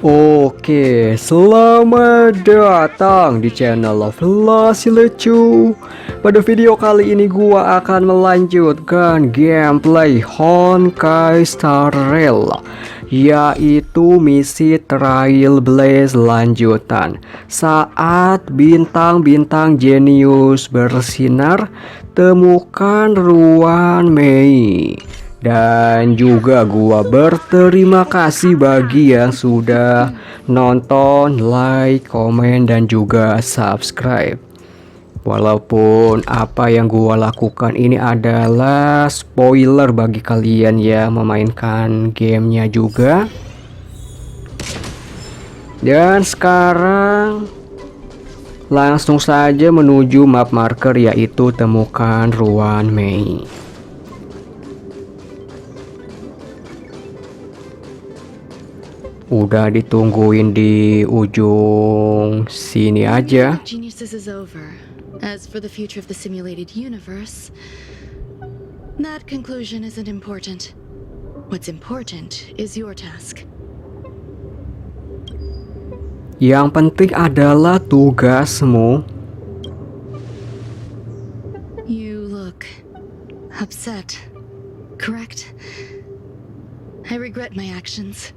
Oke, selamat datang di channel Flacy Llecu. Pada video kali ini gua akan melanjutkan gameplay Honkai Star Rail, yaitu misi trailblaze lanjutan. Saat bintang-bintang jenius bersinar, temukan Ruan Mei. Dan juga gua berterima kasih bagi yang sudah nonton, like, komen, dan juga subscribe. Walaupun apa yang gua lakukan ini adalah spoiler bagi kalian yang memainkan gamenya juga. Dan sekarang langsung saja menuju map marker, yaitu temukan Ruan Mei. Udah ditungguin di ujung sini aja. Geniuses is over. As for the future of the simulated universe, that conclusion isn't important. What's important is your task. Yang penting adalah tugasmu. You look upset, correct? I regret my actions.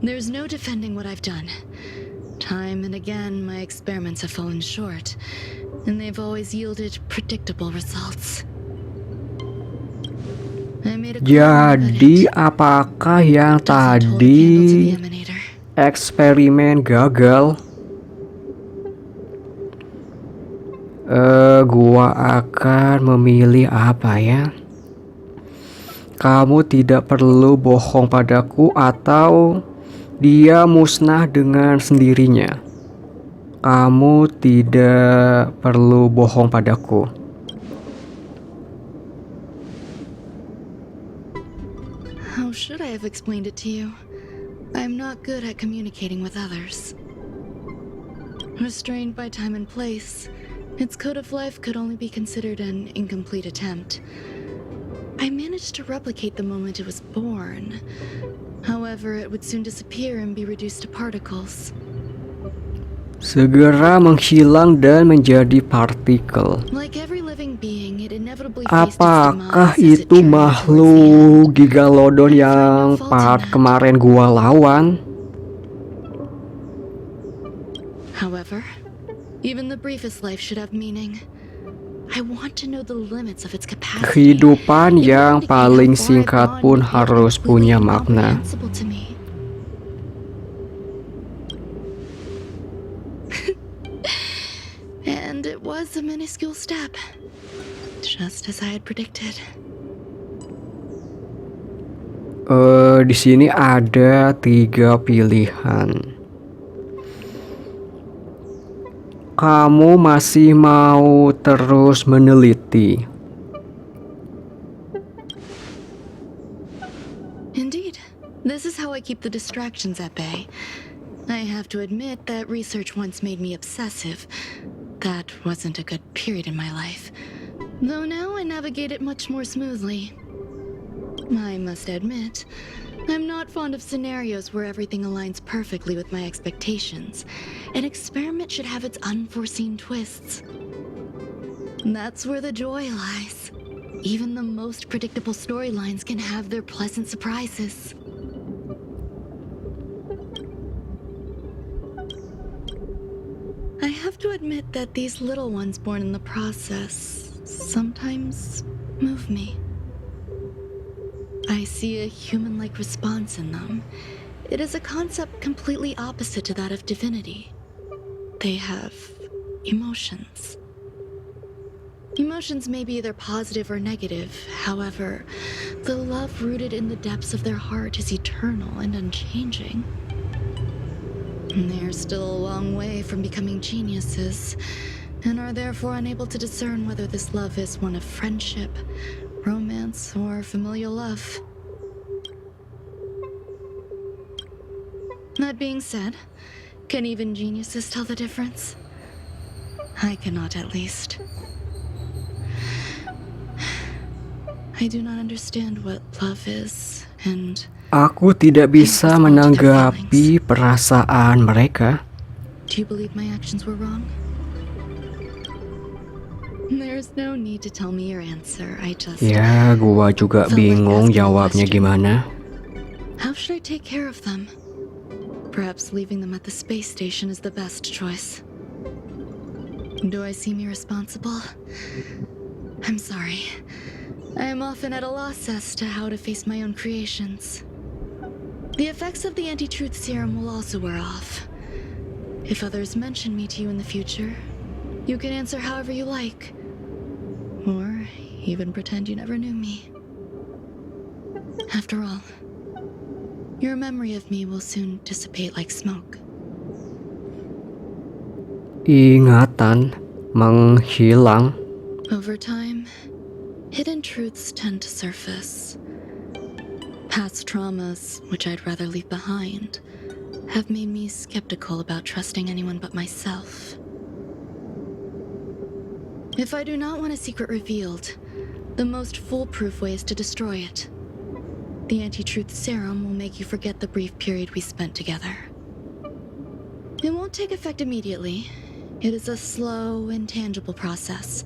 There's no defending what I've done. Time and again, my experiments have fallen short, and they've always yielded predictable results. Jadi, apakah yang tadi eksperimen gagal? Gua akan memilih apa ya? Kamu tidak perlu bohong padaku, atau dia musnah dengan sendirinya. Kamu tidak perlu bohong padaku. How should I have explained it to you? I'm not good at communicating with others. Restrained by time and place, its code of life could only be considered an incomplete attempt. I managed to replicate the moment it was born. However, it would soon disappear and be reduced to particles. Segera menghilang dan menjadi partikel. Like every living being, it inevitably faced its Apakah demise as it itu turned towards the makhluk end. gigalodon yang part kemarin gua lawan? However, even the briefest life should have meaning. I want to know the limits of its capacity. Kehidupan yang paling singkat pun harus punya makna. And it was a minuscule step, just as I had predicted. Di sini ada 3 pilihan. Kamu masih mau terus meneliti? Indeed, this is how I keep the distractions at bay. I have to admit that research once made me obsessive. That wasn't a good period in my life, though now I navigate it much more smoothly. I must admit, I'm not fond of scenarios where everything aligns perfectly with my expectations. An experiment should have its unforeseen twists. That's where the joy lies. Even the most predictable storylines can have their pleasant surprises. I have to admit that these little ones born in the process sometimes move me. I see a human-like response in them. It is a concept completely opposite to that of divinity. They have emotions. Emotions may be either positive or negative. However, the love rooted in the depths of their heart is eternal and unchanging. They're still a long way from becoming geniuses, and are therefore unable to discern whether this love is one of friendship, romance, or familial love. That being said, can even geniuses tell the difference? I cannot, at least. I do not understand what love is, and Aku tidak bisa menanggapi perasaan mereka. Do you believe my actions were wrong? There's no need to tell me your answer. I just Ya, gua juga felt like bingung asking a jawabnya question. gimana. How should I take care of them? Perhaps leaving them at the space station is the best choice. Do I seem irresponsible? I'm sorry. I am often at a loss as to how to face my own creations. The effects of the anti-truth serum will also wear off. If others mention me to you in the future, you can answer however you like. Or even pretend you never knew me. After all, your memory of me will soon dissipate like smoke. Ingatan menghilang. Over time, hidden truths tend to surface. Past traumas, which I'd rather leave behind, have made me skeptical about trusting anyone but myself. If I do not want a secret revealed, the most foolproof way is to destroy it. The anti-truth serum will make you forget the brief period we spent together. It won't take effect immediately. It is a slow, intangible process,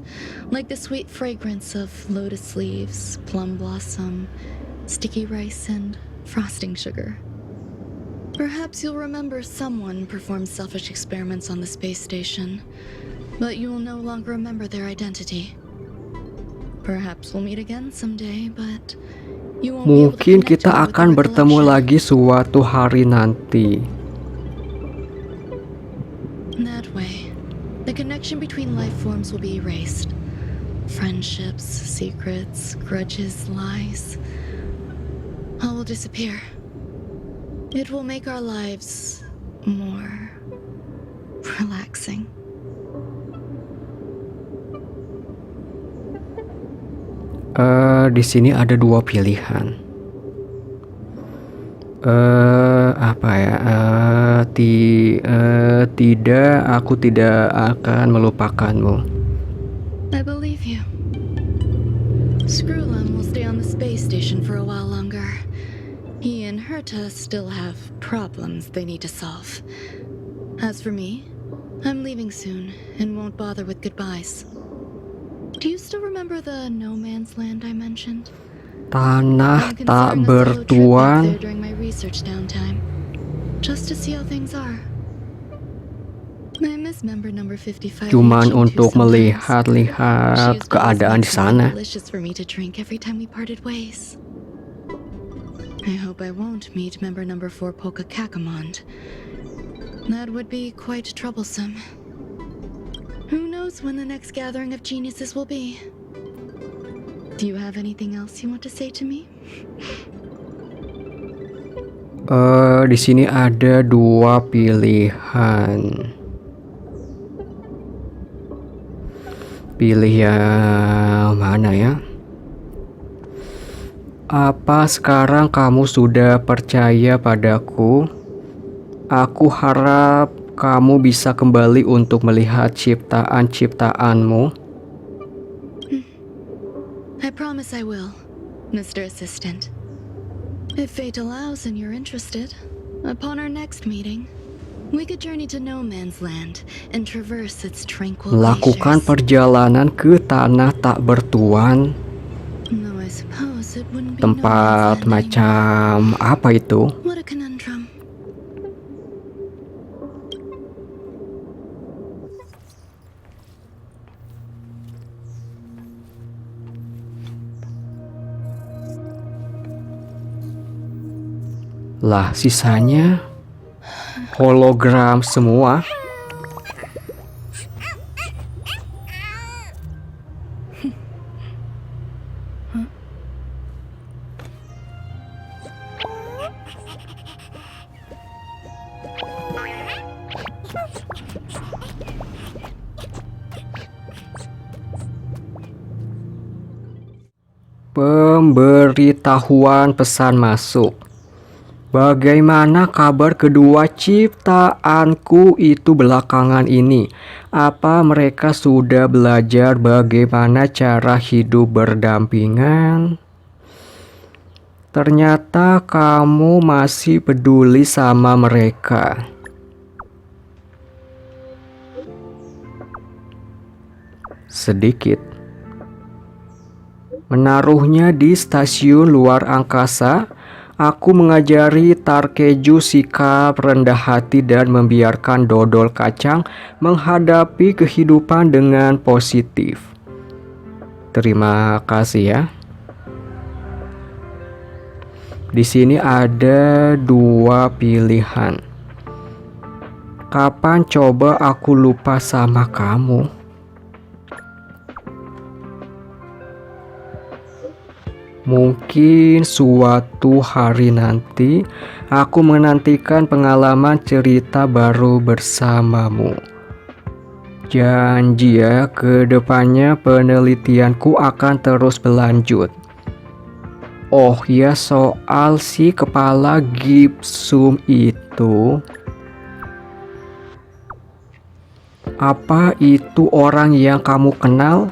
like the sweet fragrance of lotus leaves, plum blossom, sticky rice, and frosting sugar. Perhaps you'll remember someone performed selfish experiments on the space station, but you will no longer remember their identity. Perhaps we'll meet again someday, but you won't be able to Mungkin connect kita me with akan the bertemu recollection. lagi suatu hari nanti. That way, the connection between life forms will be erased. Friendships, secrets, grudges, lies, all will disappear. It will make our lives more relaxing. Di sini ada dua pilihan. Apa ya? Tidak, aku tidak akan melupakanmu. I believe you. Screwlum will stay on the space station for a while longer. He and Herta still have problems they need to solve. As for me, I'm leaving soon and won't bother with goodbyes. Do you still remember the no man's land I mentioned? Tanah I'm tak considering a solo trip back there bertuan. during my research downtime, just to see how things are. I miss member number 55. Cuman Llecu untuk sometimes. She melihat-lihat used to always keadaan make di something sana. delicious for me to drink every time we parted ways. I hope I won't meet member number 4 Polka Kakamond. That would be quite troublesome. Who knows when the next gathering of geniuses will be? Do you have anything else you want to say to me? Di sini ada dua pilihan. Pilih yang mana ya? Apa sekarang kamu sudah percaya padaku? Aku harap kamu bisa kembali untuk melihat ciptaan-ciptaanmu. I promise I will, Mr. Assistant. If fate allows and you're interested, upon our next meeting, we could journey to no man's land and traverse its tranquil Lakukan glaciers. perjalanan ke tanah tak bertuan. Though I suppose it wouldn't be no man's Tempat land anymore. macam apa itu? What a conundrum. Lah, sisanya hologram semua. Pemberitahuan pesan masuk. Bagaimana kabar kedua ciptaanku itu belakangan ini? Apa mereka sudah belajar bagaimana cara hidup berdampingan? Ternyata kamu masih peduli sama mereka. Sedikit. Menaruhnya di stasiun luar angkasa, aku mengajari Tarkeju sikap rendah hati dan membiarkan dodol kacang menghadapi kehidupan dengan positif. Terima kasih ya. Di sini ada 2 pilihan. Kapan coba aku lupa sama kamu? Mungkin suatu hari nanti aku menantikan pengalaman cerita baru bersamamu. Janji ya, ke depannya penelitianku akan terus berlanjut. Oh ya, soal si kepala gipsum itu. Apa itu orang yang kamu kenal?